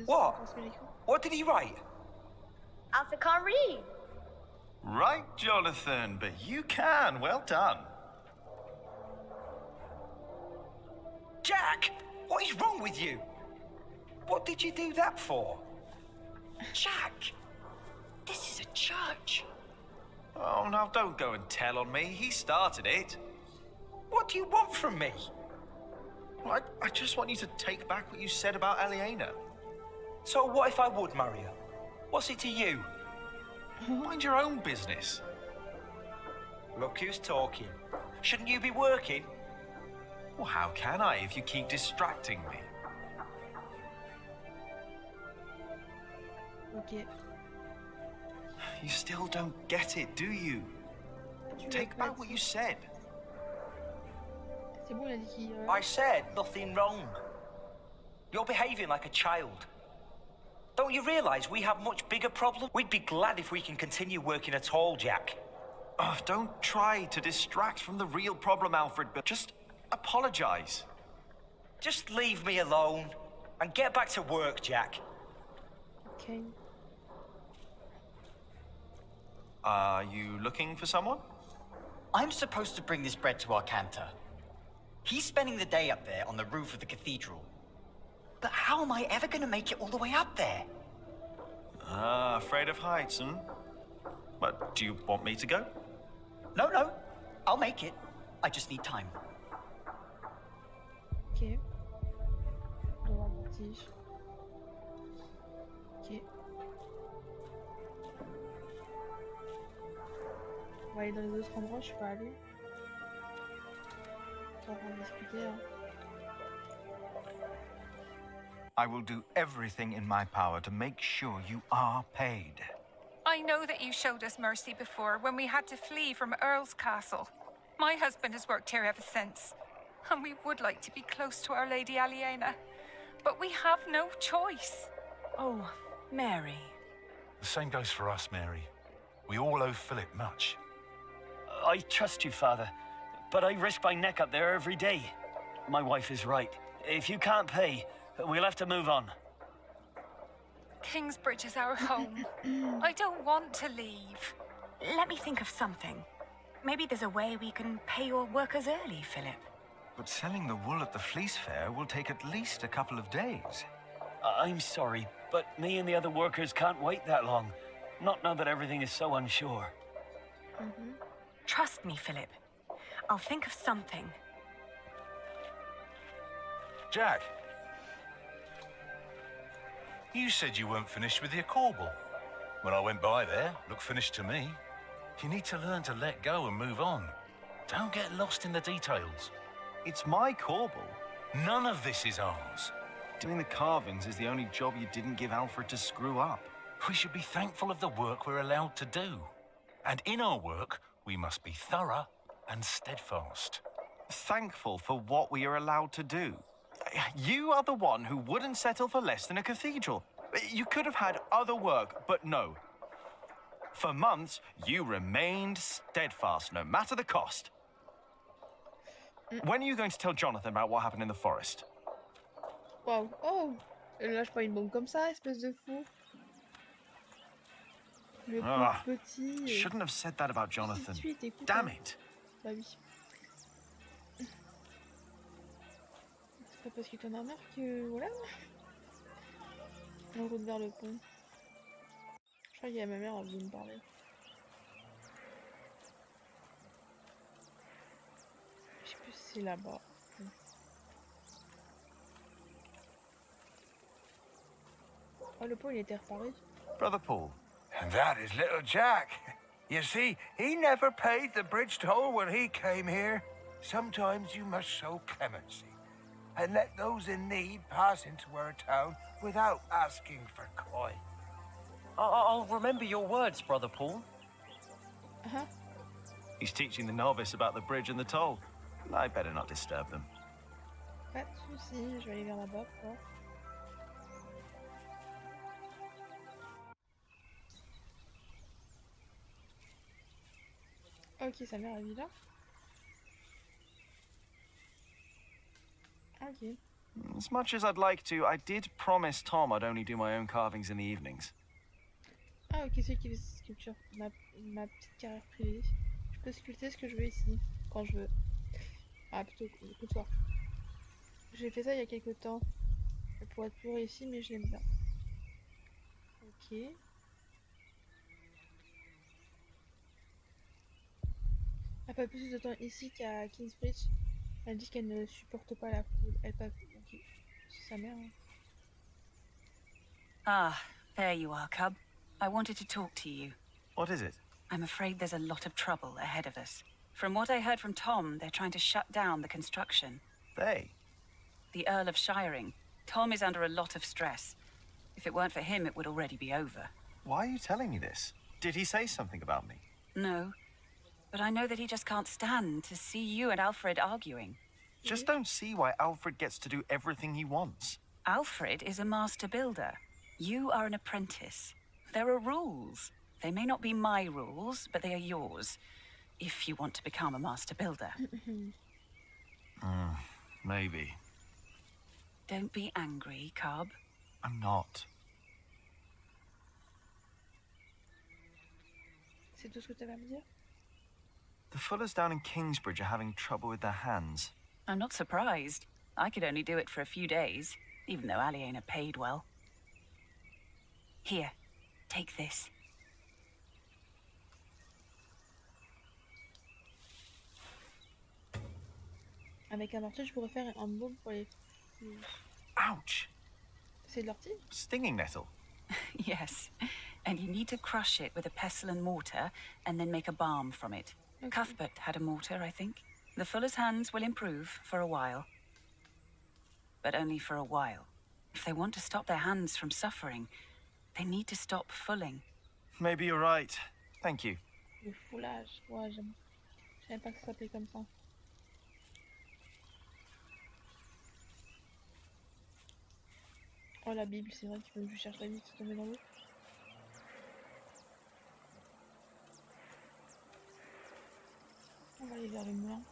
What? What did he write? Arthur can't read. Right, Jonathan, but you can. Well done. Jack, what is wrong with you? What did you do that for? Jack, this is a church. Oh, now don't go and tell on me. He started it. What do you want from me? Well, I just want you to take back what you said about Aliena. So what if I would marry her? What's it to you? Mind your own business. Look who's talking. Shouldn't you be working? Well, how can I if you keep distracting me? Ok. You still don't get it, do you? Take back what you said. C'est bon, il a dit qu'il... I said nothing wrong. You're behaving like a child. Don't you realise we have much bigger problems? We'd be glad if we can continue working at all, Jack. Oh, don't try to distract from the real problem, Alfred, but just apologise. Just leave me alone and get back to work, Jack. Okay. Are you looking for someone? I'm supposed to bring this bread to our cantor. He's spending the day up there on the roof of the cathedral. But how am I ever going to make it all the way up there? Ah, afraid of heights, hmm? But do you want me to go? No. I'll make it. I just need time. Ok. Dans la boutique. Ok. On va aller dans les autres endroits, je suis pas allée. On va en discuter, hein. I will do everything in my power to make sure you are paid. I know that you showed us mercy before when we had to flee from Earl's Castle. My husband has worked here ever since, and we would like to be close to Our Lady Aliena, but we have no choice. Oh, Mary. The same goes for us, Mary. We all owe Philip much. I trust you, Father, but I risk my neck up there every day. My wife is right. If you can't pay, we'll have to move on. Kingsbridge is our home. I don't want to leave. Let me think of something. Maybe there's a way we can pay your workers early, Philip. But selling the wool at the fleece fair will take at least a couple of days. I'm sorry, but me and the other workers can't wait that long. Not now that everything is so unsure. Trust me, Philip. I'll think of something. Jack, you said you weren't finished with your corbel. When I went by there, looked finished to me. You need to learn to let go and move on. Don't get lost in the details. It's my corbel. None of this is ours. Doing the carvings is the only job you didn't give Alfred to screw up. We should be thankful of the work we're allowed to do. And in our work, we must be thorough and steadfast. Thankful for what we are allowed to do. You are the one who wouldn't settle for less than a cathedral. You could have had other work, but no. For months, you remained steadfast, no matter the cost. When are you going to tell Jonathan about what happened in the forest? Wow. Oh, lâche pas une bombe comme ça, espèce de fou. Le pauvre petit. Shouldn't have said that about Jonathan. Damn it. Bah oui. C'est pas parce que t'en as marre que voilà. En route vers le pont. Je crois qu'il y a ma mère, elle veut me parler. Je sais plus si c'est là-bas. Oh, le pont il était reparé. Brother Paul. And that is little Jack. You see, he never paid the bridge toll when he came here. Sometimes you must show clemency and let those in need pass into our town without asking for coin. I'll remember your words, Brother Paul. He's teaching the novice about the bridge and the toll. I better not disturb them. Pas de soucis, je vais aller vers là-bas pour voir. Ok, sa mère elle vit là. Ok. As much as I'd like to, I did promise Tom I'd only do my own carvings in the evenings. Ah ok, c'est qui les sculptures. Ma petite carrière privée. Je peux sculpter ce que je veux ici, quand je veux. Ah plutôt que toi. J'ai fait ça il y a quelques temps. Pour être plus réussi, mais je l'aime bien. Ok. Elle passe plus de temps ici qu'à Kingsbridge. Elle dit qu'elle ne supporte pas la foule. Elle passe. Ok. C'est sa mère. Hein. Ah, there you are, Cub. I wanted to talk to you. What is it? I'm afraid there's a lot of trouble ahead of us. From what I heard from Tom, they're trying to shut down the construction. They? The Earl of Shiring. Tom is under a lot of stress. If it weren't for him, it would already be over. Why are you telling me this? Did he say something about me? No. But I know that he just can't stand to see you and Alfred arguing. Just don't see why Alfred gets to do everything he wants. Alfred is a master builder. You are an apprentice. There are rules. They may not be my rules, but they are yours. If you want to become a master builder. Maybe. Don't be angry, Cub. I'm not. C'est tout ce que tu avais à me dire? The Fullers down in Kingsbridge are having trouble with their hands. I'm not surprised. I could only do it for a few days, even though Aliena paid well. Here, take this. Avec un marteau, je pourrais faire un baume pour les... Ouch! C'est de l'ortie? Stinging nettle. Yes, and you need to crush it with a pestle and mortar, and then make a balm from it. Okay. Cuthbert had a mortar, I think. The fuller's hands will improve for a while. But only for a while. If they want to stop their hands from suffering, they need to stop fulling. Maybe you're right. Thank you. Le foulage, ouais, j'aime. Je savais pas que ça s'appelait comme ça. Oh, la Bible, c'est vrai qu'il faut que je cherche la Bible qui tombait dans l'eau. On va aller vers le moulin.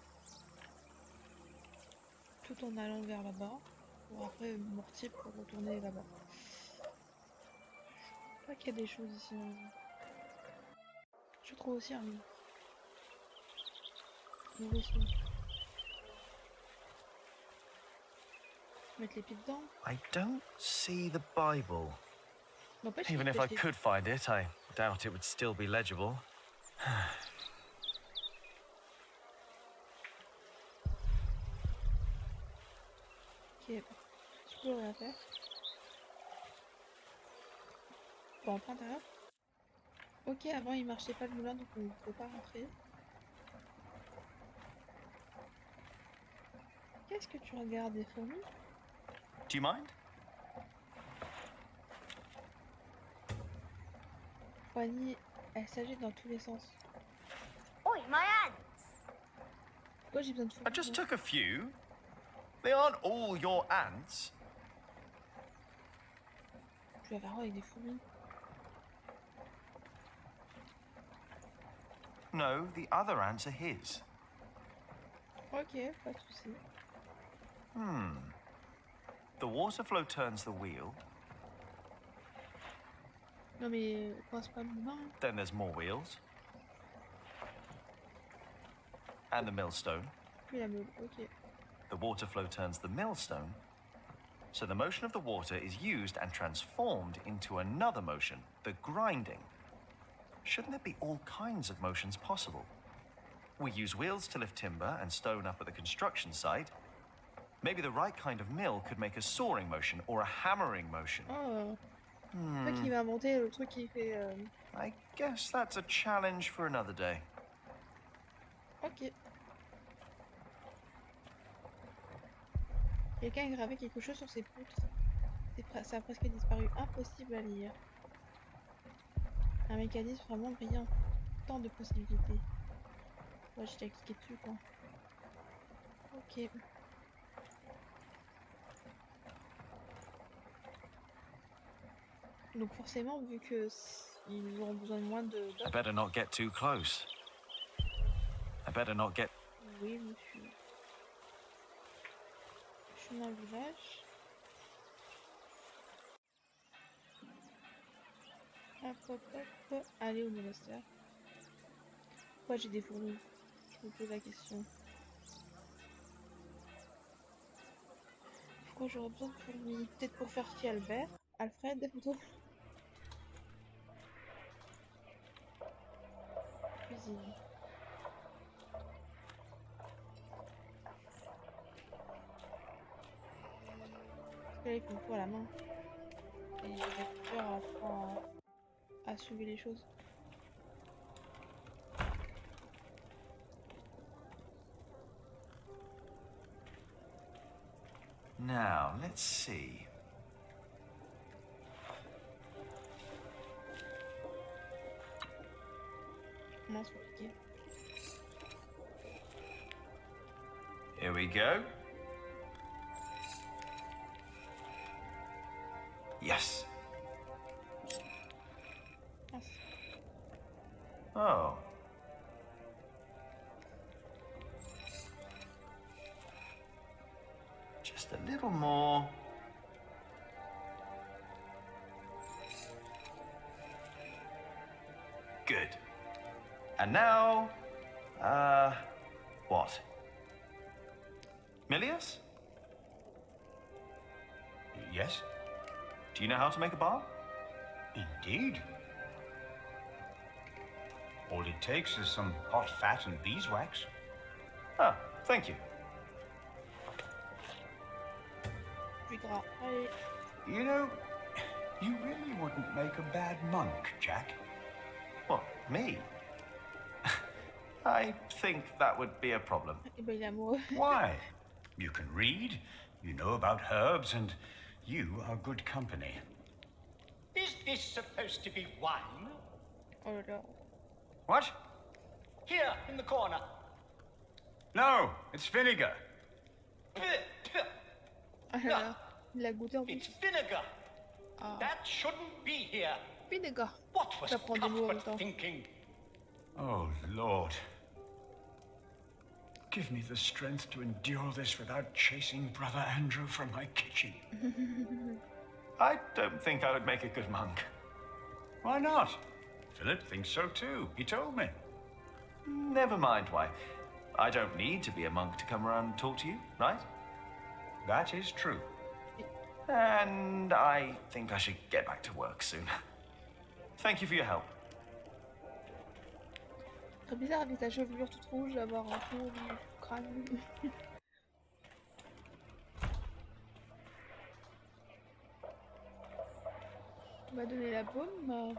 Tout en allant vers là-bas. Pour après mortier pour retourner là-bas. Je crois qu'il y a des choses ici. Je trouve aussi un livre. Le vaisseau. Mettre les pieds dedans. I don't see the Bible. N'empêche, Even if I qu'il could find it, I doubt it would still be legible. Ok, je peux rien faire. Bon, à l'intérieur. Ok, avant il marchait pas le moulin donc on ne peut pas rentrer. Qu'est-ce que tu regardes, des fourmis? Do you mind? Fanny, elle s'agite dans tous les sens. Oi, my ants! Pourquoi j'ai besoin de fourmis? I just took a few. They aren't all your ants. Tu vas voir avec des fourmis. No, the other ants are his. Ok, pas de soucis. The water flow turns the wheel. Non mais pense pas le moulin. Then there's more wheels. And the millstone. Puis la meule, ok. The water flow turns the millstone. So the motion of the water is used and transformed into another motion, the grinding. Shouldn't there be all kinds of motions possible? We use wheels to lift timber and stone up at the construction site. Maybe the right kind of mill could make a sawing motion or a hammering motion. Oh. C'est toi qui m'a inventé le truc qui fait... I guess that's a challenge for another day. Ok. Quelqu'un a gravé quelque chose sur ses poutres. Ça a presque disparu. Impossible à lire. Un mécanisme vraiment brillant. Tant de possibilités. Ouais, j'ai déjà cliqué dessus, quoi. Ok. Donc forcément, vu que ils auront besoin de moins de... I better not get too close. I better not get... Oui, monsieur. Chemin village. Hop, hop, hop. Aller au monastère. Pourquoi j'ai des fourmis? Je me pose la question. Pourquoi j'aurais besoin de fourmis? Peut-être pour faire qui, Albert? Alfred, des photos? Cuisine. Là, il faut tout à la main. Et j'ai peur à soulever les choses. Now, let's see. Mince, compliqué. Here we go. Yes. Mince. Oh. Just a little more. Good. And now, what? Milius? Yes? Do you know how to make a bar? Indeed. All it takes is some hot fat and beeswax. Ah, thank you. Du gras. Allez. You know, you really wouldn't make a bad monk, Jack. What, me? I think that would be a problem. Eh ben, il est amoureux. Why? You can read, you know about herbs, and You are good company. Is this supposed to be wine? Oh là là. What? Here, in the corner. No, it's vinegar. Ah là là. Il l'a goûté en plus. It's vinegar. Ah. That shouldn't be here. Vinegar. What was J'apprends des mots en même Cuthbert temps. thinking? Oh, Lord. Give me the strength to endure this without chasing Brother Andrew from my kitchen. I don't think I would make a good monk. Why not? Philip thinks so too. He told me. Never mind why. I don't need to be a monk to come around and talk to you, right? That is true. And I think I should get back to work soon. Thank you for your help. Très bizarre avec ta chevelure toute rouge d'avoir un peu du crâne. On m'a donné la paume.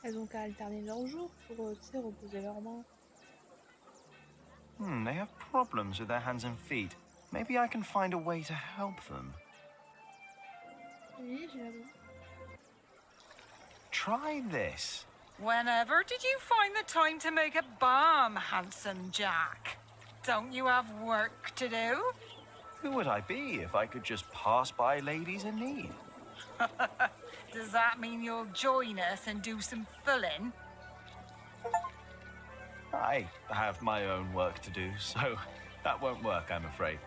Elles ont qu'à alterner leurs jours pour, tu sais, reposer leurs mains. They have problems with their hands and feet. Maybe I can find a way to help them. Oui, j'avoue. Try this. Whenever did you find the time to make a bomb, handsome Jack? Don't you have work to do? Who would I be if I could just pass by ladies in need? Does that mean you'll join us and do some filling? I have my own work to do, so that won't work, I'm afraid.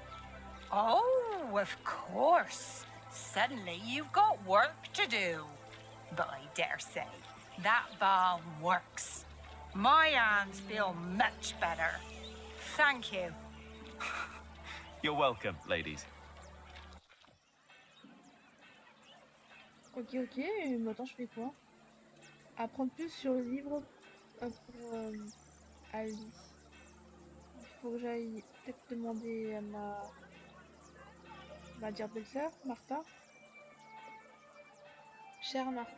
Oh, of course. Suddenly you've got work to do. But I dare say, that balm works. My hands feel much better. Thank you. You're welcome, ladies. Ok, ok, maintenant je fais quoi? Apprendre plus sur le livre pour Ali. Il faut que j'aille peut-être demander à ma dire belle-sœur, Martha. Chère Martha.